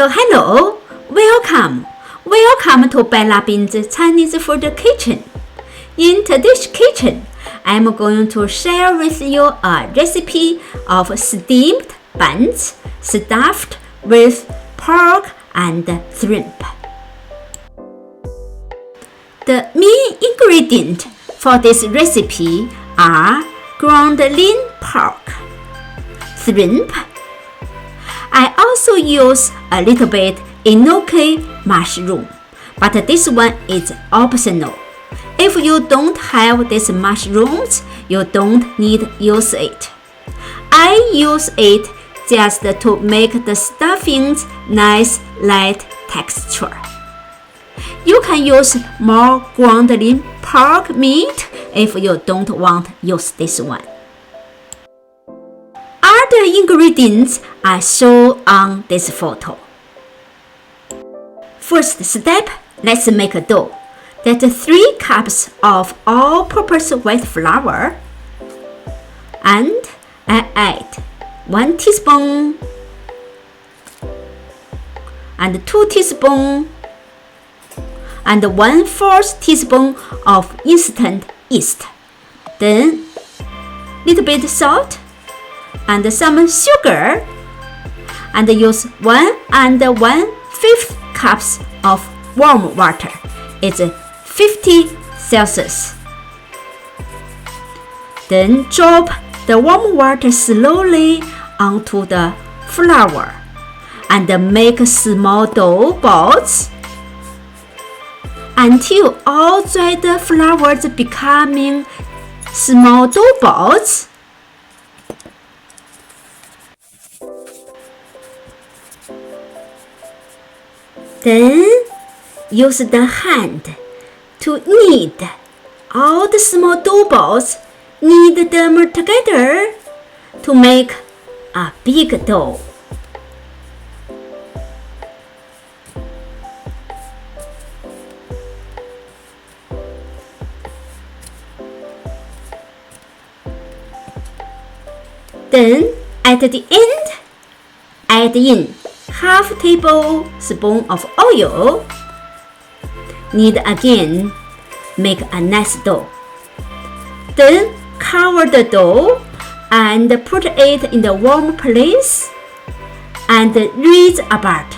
Hello! Welcome to Bella Bin's Chinese Food Kitchen. In today's kitchen, I'm going to share with you a recipe of steamed buns stuffed with pork and shrimp. The main ingredient for this recipe are ground lean pork, shrimp. I also use a little bit Enoki mushroom, but this one is optional. If you don't have these mushrooms, you don't need to use it. I use it just to make the stuffings nice light texture. You can use more ground lean pork meat if you don't want to use this one. Other ingredients are shown on this photo. First step, let's make a dough. That's 3 cups of all-purpose white flour, and I add 1 teaspoon and 2 teaspoons and 1/4 teaspoon of instant yeast. Then little bit salt and some sugar, and use 1 1/5 cups of warm water. It's 50 Celsius. Then drop the warm water slowly onto the flour and make small dough balls until all dried flours becoming small dough balls. Then use the hand to knead all the small dough balls. Knead them together to make a big dough. Then at the end, add in half tablespoon of oil. Knead again, make a nice dough. Then cover the dough and put it in the warm place and read about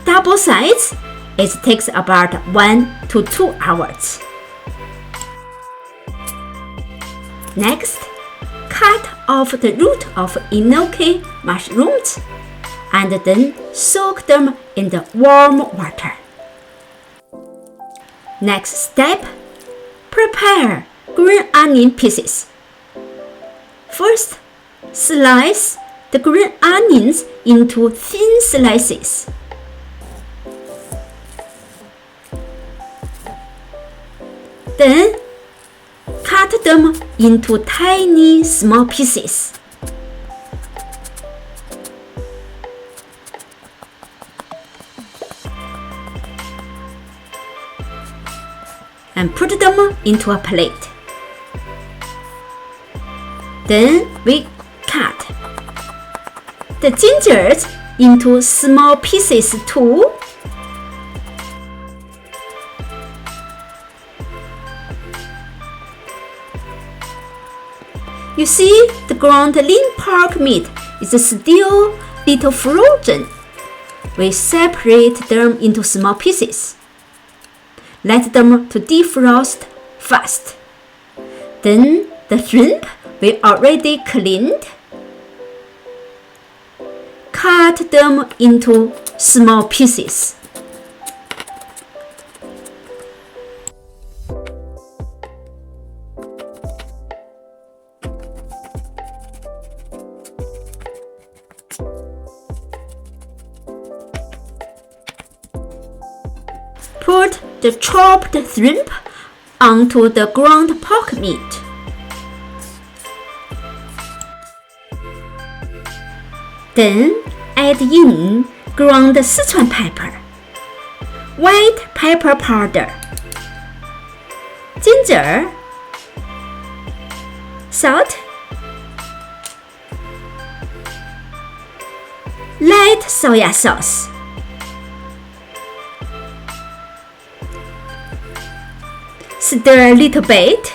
double size. It takes about 1 to 2 hours. Next, cut off the root of Enoki mushrooms and then soak them in the warm water. Next step, prepare green onion pieces. First, slice the green onions into thin slices. Then, cut them into tiny small pieces. And put them into a plate. Then we cut the gingers into small pieces too. You see, the ground lean pork meat is still little frozen. We separate them into small pieces. Let them to defrost fast. Then the shrimp we already cleaned. Cut them into small pieces. Put the chopped shrimp onto the ground pork meat. Then add in ground Sichuan pepper, white pepper powder, ginger, salt, light soya sauce, stir a little bit.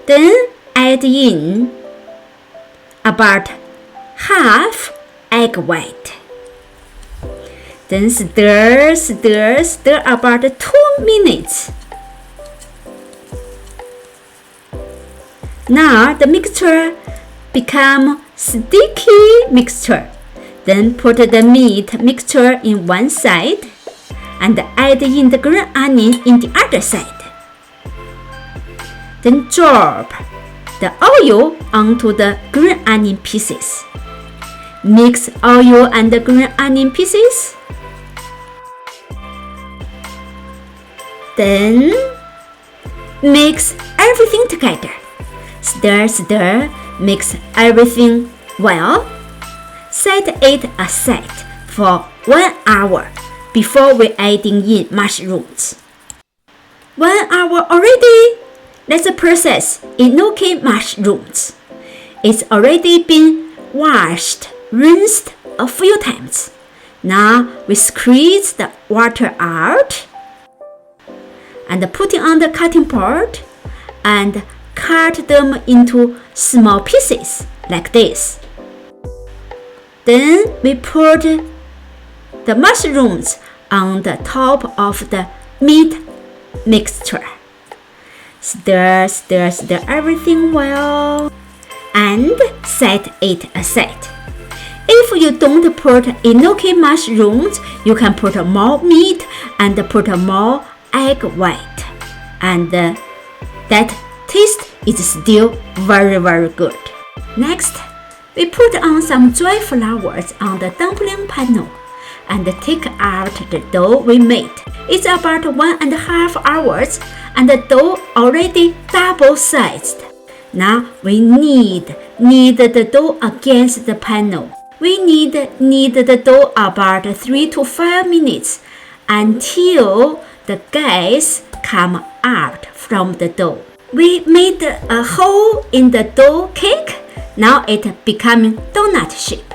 Then add in about half egg white. Then stir about 2 minutes. Now the mixture become sticky mixture. Then put the meat mixture in one side and add in the green onion in the other side. Then drop the oil onto the green onion pieces. Mix oil and the green onion pieces. Then mix everything together. Stir, mix everything well. Set it aside for 1 hour before we adding in mushrooms. 1 hour already. Let's process Enoki mushrooms. It's already been washed, rinsed a few times. Now we squeeze the water out and put it on the cutting board and cut them into small pieces like this. Then we put the mushrooms on the top of the meat mixture. Stir everything well and set it aside. If you don't put Enoki mushrooms, you can put more meat and put more egg white, and that taste is still very good. Next, we put on some dry flowers on the dumpling panel and take out the dough we made. It's about 1.5 hours and the dough already double-sized. Now we knead the dough against the panel. We knead the dough about 3 to 5 minutes until the gas come out from the dough. We made a hole in the dough cake. Now it becoming donut shape.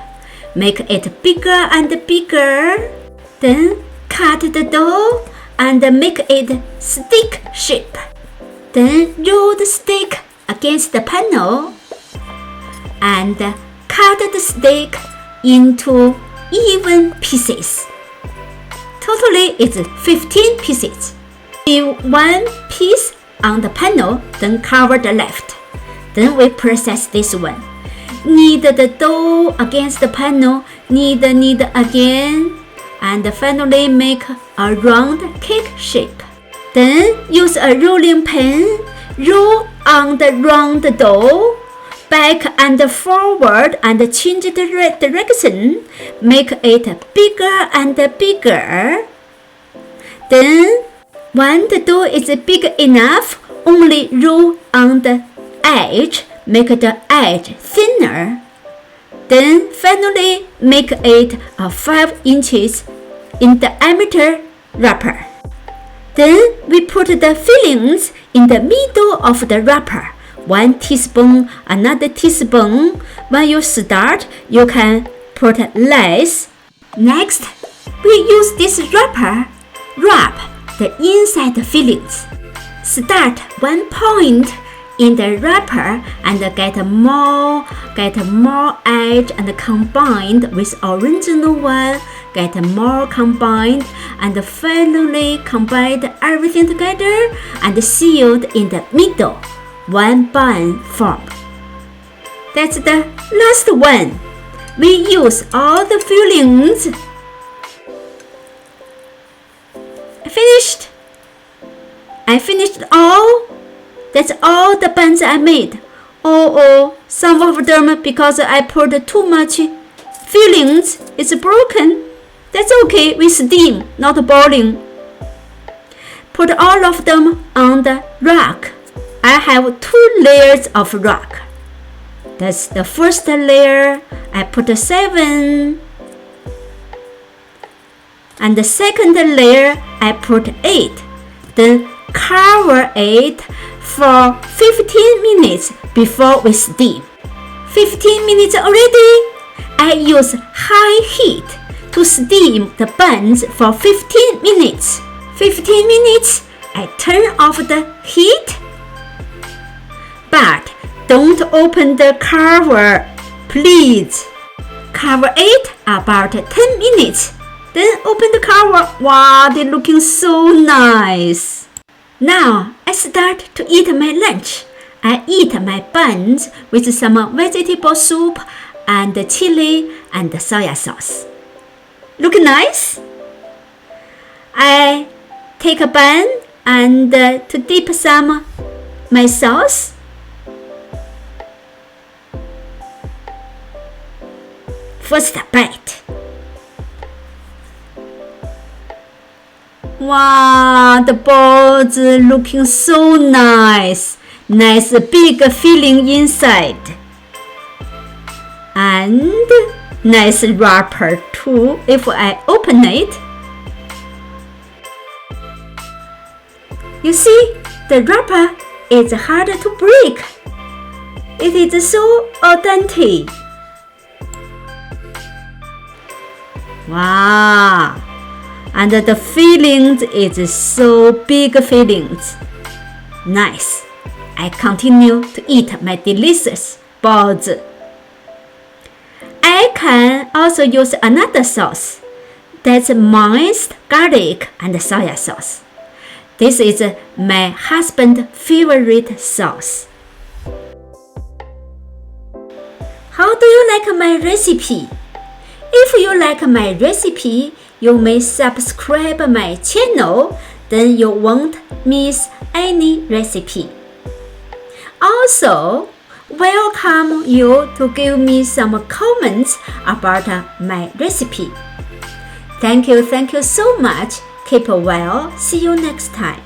Make it bigger and bigger. Then cut the dough and make it stick shape. Then roll the stick against the panel and cut the stick into even pieces. Totally it's 15 pieces. Leave 1 piece on the panel, then cover the left. Then we process this one. Knead the dough against the panel, knead again, and finally make a round cake shape. Then use a rolling pin, roll on the round dough, back and forward and change the direction, make it bigger and bigger. Then when the dough is big enough, only roll on the edge, make the edge thinner. Then finally make it a 5 inches in diameter wrapper. Then we put the fillings in the middle of the wrapper. 1 teaspoon, another teaspoon. When you start, you can put less. Next, we use this wrapper, wrap the inside fillings. Start 1 point in the wrapper and get more edge and combined with original one, get more combined, and finally combine everything together and sealed in the middle, 1 bun form. That's the last one. We use all the fillings. I finished all. That's all the buns I made. Oh, some of them because I put too much fillings, it's broken. That's okay, we steam, not boiling. Put all of them on the rack. I have 2 layers of rack. That's the first layer. I put 7. And the second layer, I put 8. Then cover it for 15 minutes before we steam. 15 minutes already. I use high heat to steam the buns for 15 minutes. 15 minutes, I turn off the heat. But don't open the cover, please. Cover it about 10 minutes. Then open the cover. Wow, they're looking so nice. Now I start to eat my lunch. I eat my buns with some vegetable soup and chili and soya sauce. Look nice? I take a bun and to dip some my sauce. First bite. Wow, the balls looking so nice. Nice big filling inside. And nice wrapper too if I open it. You see, the wrapper is hard to break. It is so al dente. Wow! And the fillings is so big fillings. Nice. I continue to eat my delicious balls. I can also use another sauce. That's minced garlic and soya sauce. This is my husband's favorite sauce. How do you like my recipe? If you like my recipe, you may subscribe my channel, then you won't miss any recipe. Also, welcome you to give me some comments about my recipe. Thank you so much. Keep well. See you next time.